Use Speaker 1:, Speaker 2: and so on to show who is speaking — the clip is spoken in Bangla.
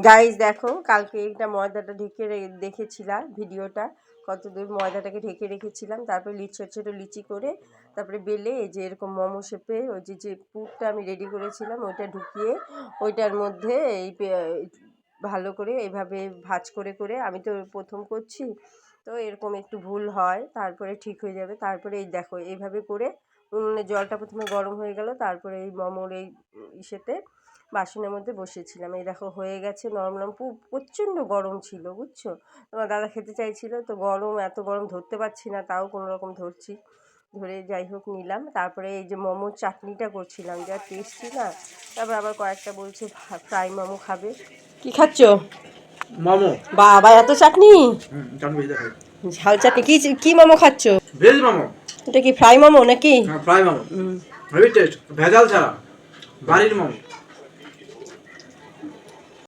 Speaker 1: গাইস দেখো, কালকে এটা ময়দাটা ঢেকে দেখেছিলাম ভিডিওটা, কত দূর ময়দাটাকে ঢেকে রেখেছিলাম। তারপরে ছোটো ছোটো লিচি করে তারপরে বেলে এই যে এরকম মোমো শেপে ওই যে পুরটা আমি রেডি করেছিলাম ওইটা ঢুকিয়ে ওইটার মধ্যে এই ভালো করে এইভাবে ভাঁজ করে করে, আমি তো প্রথম করছি তো এরকম একটু ভুল হয়, তারপরে ঠিক হয়ে যাবে। তারপরে এই দেখো এইভাবে করে উনুনে জলটা প্রথমে গরম হয়ে গেল, তারপরে এই মোমোর এই ইসেতে বাসনের মধ্যে বসিয়েছিলাম। এই দেখো হয়ে গেছে নরম নরম, প্রচণ্ড গরম ছিল বুঝছো। তোমার দাদা খেতে চাইছিল তো গরম, এত গরম ধরতে পারছি না, তাও কোনো রকম ধরছি, ধরে যাই হোক নিলাম। তারপরে এই যে মোমোর চাটনিটা করছিলাম, যা টেস্টি না। তারপর আবার কয়েকটা বলছে ফ্রাই মোমো খাবে। কি খাচ্ছ?
Speaker 2: মোমো।
Speaker 1: বাবা এত চাটনি, ঝাল চাটনি। কি কি মোমো খাচ্ছ?
Speaker 2: ভেজ মোমো।
Speaker 1: এটা কি ফ্রাই মোমো নাকি?
Speaker 2: ফ্রাই মোমো, হেভি টেস্ট, ভেজাল ছাড়া, বাড়ির মোমো।